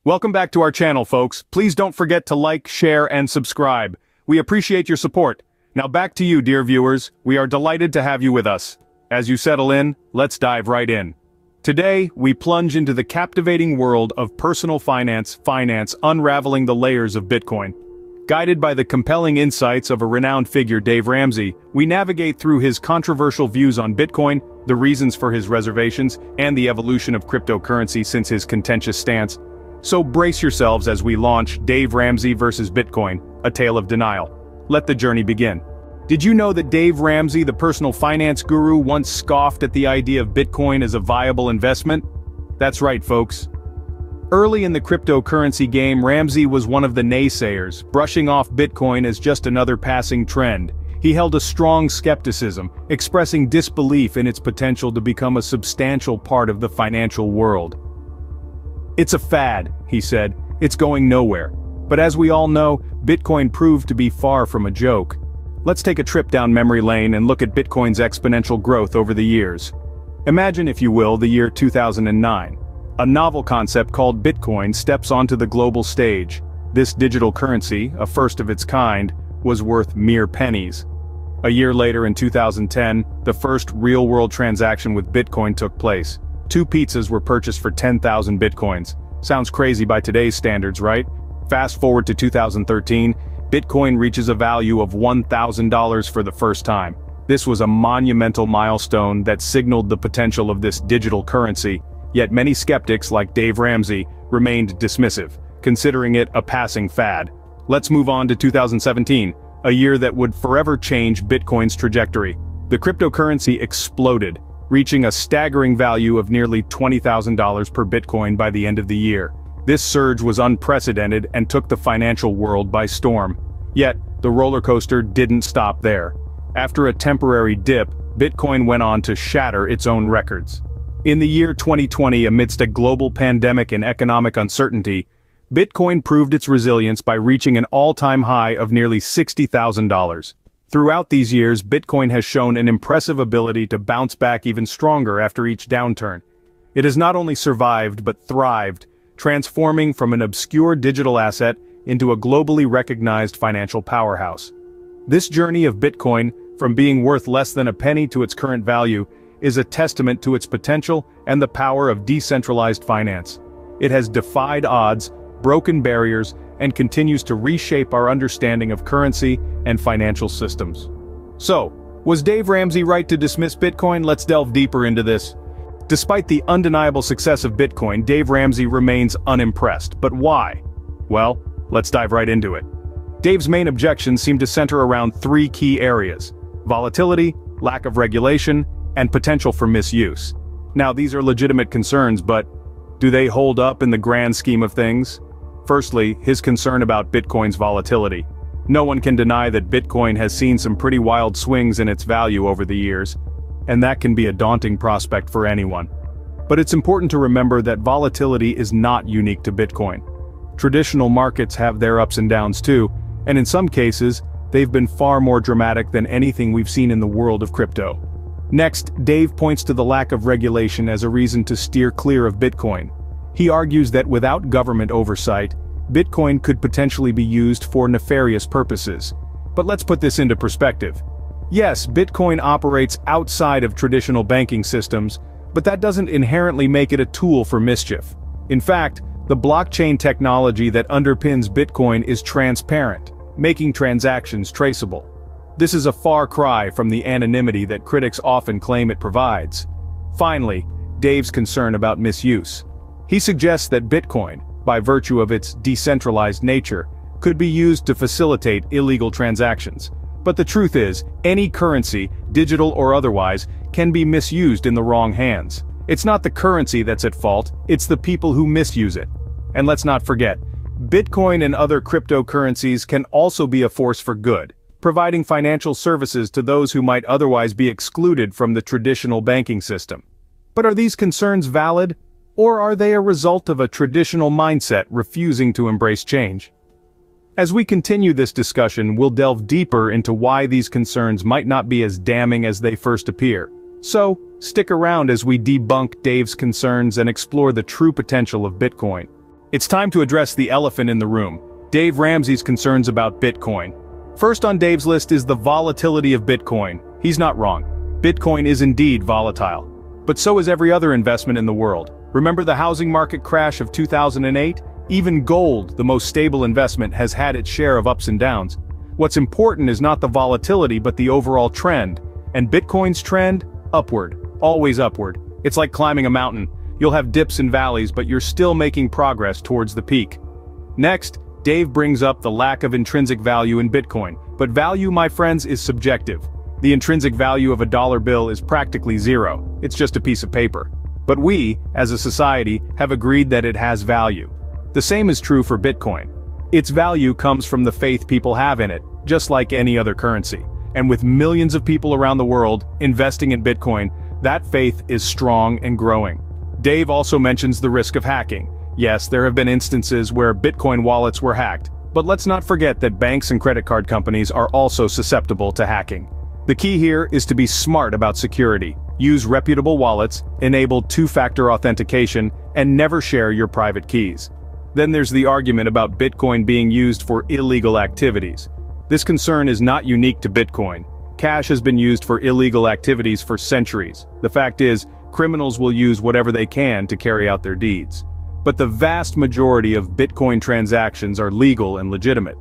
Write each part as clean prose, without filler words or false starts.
Welcome back to our channel, folks. Please don't forget to like, share, and subscribe. We appreciate your support. Now back to you, dear viewers. We are delighted to have you with us. As you settle in, let's dive right in. Today, we plunge into the captivating world of personal finance, unraveling the layers of Bitcoin. Guided by the compelling insights of a renowned figure, Dave Ramsey, we navigate through his controversial views on Bitcoin, the reasons for his reservations, and the evolution of cryptocurrency since his contentious stance. So brace yourselves as we launch Dave Ramsey versus Bitcoin, a tale of denial. Let the journey begin. Did you know that Dave Ramsey, the personal finance guru, once scoffed at the idea of Bitcoin as a viable investment? That's right, folks. Early in the cryptocurrency game, Ramsey was one of the naysayers, brushing off Bitcoin as just another passing trend. He held a strong skepticism, expressing disbelief in its potential to become a substantial part of the financial world. "It's a fad," he said. "It's going nowhere." But as we all know, Bitcoin proved to be far from a joke. Let's take a trip down memory lane and look at Bitcoin's exponential growth over the years. Imagine, if you will, the year 2009. A novel concept called Bitcoin steps onto the global stage. This digital currency, a first of its kind, was worth mere pennies. A year later in 2010, the first real-world transaction with Bitcoin took place. 2 pizzas were purchased for 10,000 Bitcoins. Sounds crazy by today's standards, right? Fast forward to 2013, Bitcoin reaches a value of $1,000 for the first time. This was a monumental milestone that signaled the potential of this digital currency, yet many skeptics like Dave Ramsey remained dismissive, considering it a passing fad. Let's move on to 2017, a year that would forever change Bitcoin's trajectory. The cryptocurrency exploded, reaching a staggering value of nearly $20,000 per Bitcoin by the end of the year. This surge was unprecedented and took the financial world by storm. Yet, the roller coaster didn't stop there. After a temporary dip, Bitcoin went on to shatter its own records. In the year 2020, amidst a global pandemic and economic uncertainty, Bitcoin proved its resilience by reaching an all-time high of nearly $60,000. Throughout these years, Bitcoin has shown an impressive ability to bounce back even stronger after each downturn. It has not only survived but thrived, transforming from an obscure digital asset into a globally recognized financial powerhouse. This journey of Bitcoin, from being worth less than a penny to its current value, is a testament to its potential and the power of decentralized finance. It has defied odds, broken barriers, and continues to reshape our understanding of currency and financial systems. So, was Dave Ramsey right to dismiss Bitcoin? Let's delve deeper into this. Despite the undeniable success of Bitcoin, Dave Ramsey remains unimpressed. But why? Well, let's dive right into it. Dave's main objections seem to center around 3 key areas: volatility, lack of regulation, and potential for misuse. Now, these are legitimate concerns, but do they hold up in the grand scheme of things? Firstly, his concern about Bitcoin's volatility. No one can deny that Bitcoin has seen some pretty wild swings in its value over the years, and that can be a daunting prospect for anyone. But it's important to remember that volatility is not unique to Bitcoin. Traditional markets have their ups and downs too, and in some cases, they've been far more dramatic than anything we've seen in the world of crypto. Next, Dave points to the lack of regulation as a reason to steer clear of Bitcoin. He argues that without government oversight, Bitcoin could potentially be used for nefarious purposes. But let's put this into perspective. Yes, Bitcoin operates outside of traditional banking systems, but that doesn't inherently make it a tool for mischief. In fact, the blockchain technology that underpins Bitcoin is transparent, making transactions traceable. This is a far cry from the anonymity that critics often claim it provides. Finally, Dave's concern about misuse. He suggests that Bitcoin, by virtue of its decentralized nature, could be used to facilitate illegal transactions. But the truth is, any currency, digital or otherwise, can be misused in the wrong hands. It's not the currency that's at fault, it's the people who misuse it. And let's not forget, Bitcoin and other cryptocurrencies can also be a force for good, providing financial services to those who might otherwise be excluded from the traditional banking system. But are these concerns valid? Or are they a result of a traditional mindset refusing to embrace change? As we continue this discussion, we'll delve deeper into why these concerns might not be as damning as they first appear. So, stick around as we debunk Dave's concerns and explore the true potential of Bitcoin. It's time to address the elephant in the room, Dave Ramsey's concerns about Bitcoin. First on Dave's list is the volatility of Bitcoin. He's not wrong. Bitcoin is indeed volatile. But so is every other investment in the world. Remember the housing market crash of 2008? Even gold, the most stable investment, has had its share of ups and downs. What's important is not the volatility but the overall trend. And Bitcoin's trend? Upward. Always upward. It's like climbing a mountain. You'll have dips and valleys, but you're still making progress towards the peak. Next, Dave brings up the lack of intrinsic value in Bitcoin. But value, my friends, is subjective. The intrinsic value of a dollar bill is practically zero. It's just a piece of paper. But we, as a society, have agreed that it has value. The same is true for Bitcoin. Its value comes from the faith people have in it, just like any other currency. And with millions of people around the world investing in Bitcoin, that faith is strong and growing. Dave also mentions the risk of hacking. Yes, there have been instances where Bitcoin wallets were hacked, but let's not forget that banks and credit card companies are also susceptible to hacking. The key here is to be smart about security. Use reputable wallets, enable two-factor authentication, and never share your private keys. Then there's the argument about Bitcoin being used for illegal activities. This concern is not unique to Bitcoin. Cash has been used for illegal activities for centuries. The fact is, criminals will use whatever they can to carry out their deeds. But the vast majority of Bitcoin transactions are legal and legitimate.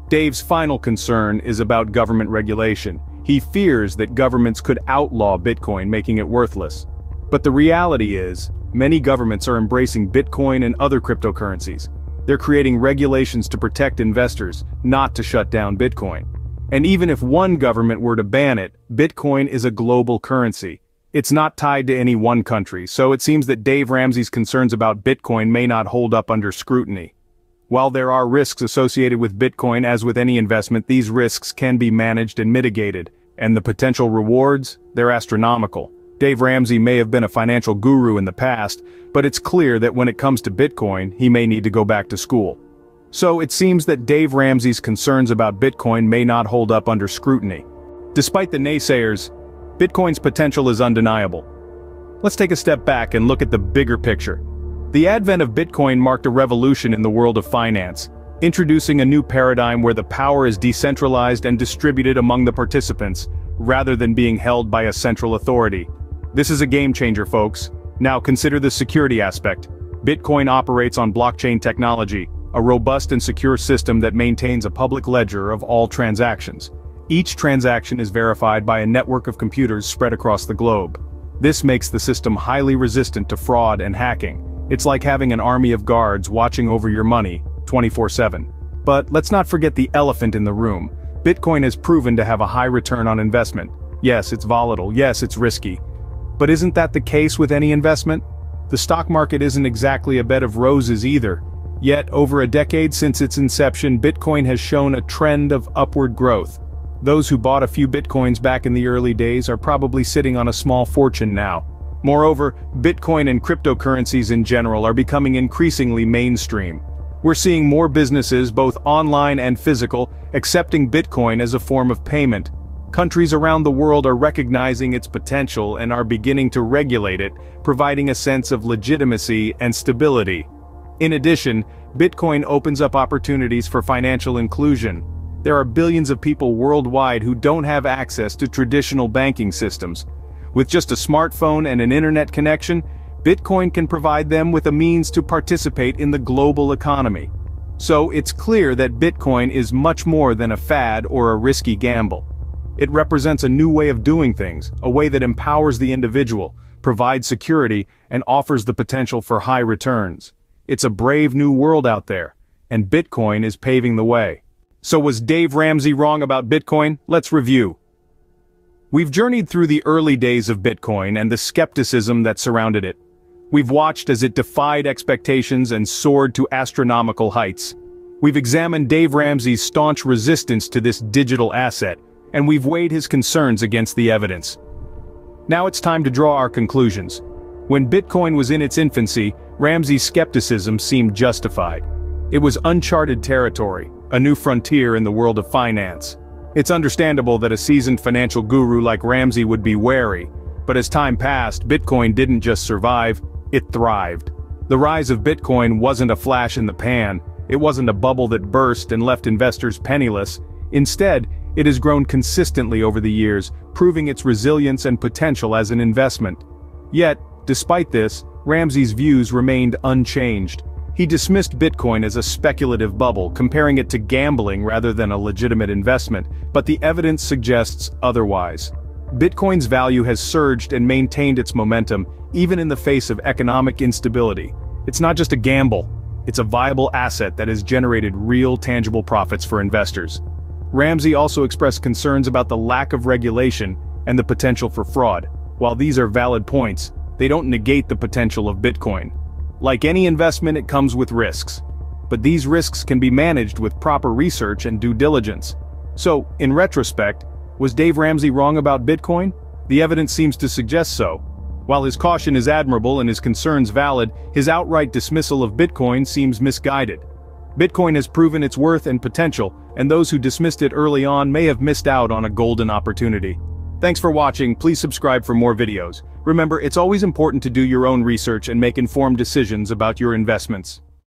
Dave's final concern is about government regulation. He fears that governments could outlaw Bitcoin, making it worthless. But the reality is, many governments are embracing Bitcoin and other cryptocurrencies. They're creating regulations to protect investors, not to shut down Bitcoin. And even if one government were to ban it, Bitcoin is a global currency. It's not tied to any one country, so it seems that Dave Ramsey's concerns about Bitcoin may not hold up under scrutiny. While there are risks associated with Bitcoin, as with any investment, these risks can be managed and mitigated. And the potential rewards? They're astronomical. Dave Ramsey may have been a financial guru in the past, but it's clear that when it comes to Bitcoin, he may need to go back to school. So it seems that Dave Ramsey's concerns about Bitcoin may not hold up under scrutiny. Despite the naysayers, Bitcoin's potential is undeniable. Let's take a step back and look at the bigger picture. The advent of Bitcoin marked a revolution in the world of finance, introducing a new paradigm where the power is decentralized and distributed among the participants, rather than being held by a central authority. This is a game changer, folks. Now consider the security aspect. Bitcoin operates on blockchain technology, a robust and secure system that maintains a public ledger of all transactions. Each transaction is verified by a network of computers spread across the globe. This makes the system highly resistant to fraud and hacking. It's like having an army of guards watching over your money, 24/7. But let's not forget the elephant in the room. Bitcoin has proven to have a high return on investment. Yes, it's volatile, yes, it's risky. But isn't that the case with any investment? The stock market isn't exactly a bed of roses either. Yet, over a decade since its inception, Bitcoin has shown a trend of upward growth. Those who bought a few Bitcoins back in the early days are probably sitting on a small fortune now. Moreover, Bitcoin and cryptocurrencies in general are becoming increasingly mainstream. We're seeing more businesses, both online and physical, accepting Bitcoin as a form of payment. Countries around the world are recognizing its potential and are beginning to regulate it, providing a sense of legitimacy and stability. In addition, Bitcoin opens up opportunities for financial inclusion. There are billions of people worldwide who don't have access to traditional banking systems. With just a smartphone and an internet connection, Bitcoin can provide them with a means to participate in the global economy. So it's clear that Bitcoin is much more than a fad or a risky gamble. It represents a new way of doing things, a way that empowers the individual, provides security, and offers the potential for high returns. It's a brave new world out there, and Bitcoin is paving the way. So was Dave Ramsey wrong about Bitcoin? Let's review. We've journeyed through the early days of Bitcoin and the skepticism that surrounded it. We've watched as it defied expectations and soared to astronomical heights. We've examined Dave Ramsey's staunch resistance to this digital asset, and we've weighed his concerns against the evidence. Now it's time to draw our conclusions. When Bitcoin was in its infancy, Ramsey's skepticism seemed justified. It was uncharted territory, a new frontier in the world of finance. It's understandable that a seasoned financial guru like Ramsey would be wary, but as time passed, Bitcoin didn't just survive, it thrived. The rise of Bitcoin wasn't a flash in the pan, it wasn't a bubble that burst and left investors penniless. Instead, it has grown consistently over the years, proving its resilience and potential as an investment. Yet, despite this, Ramsey's views remained unchanged. He dismissed Bitcoin as a speculative bubble, comparing it to gambling rather than a legitimate investment, but the evidence suggests otherwise. Bitcoin's value has surged and maintained its momentum, even in the face of economic instability. It's not just a gamble, it's a viable asset that has generated real tangible profits for investors. Ramsey also expressed concerns about the lack of regulation and the potential for fraud. While these are valid points, they don't negate the potential of Bitcoin. Like any investment, it comes with risks. But these risks can be managed with proper research and due diligence. So, in retrospect, was Dave Ramsey wrong about Bitcoin? The evidence seems to suggest so. While his caution is admirable and his concerns valid, his outright dismissal of Bitcoin seems misguided. Bitcoin has proven its worth and potential, and those who dismissed it early on may have missed out on a golden opportunity. Thanks for watching. Please subscribe for more videos. Remember, it's always important to do your own research and make informed decisions about your investments.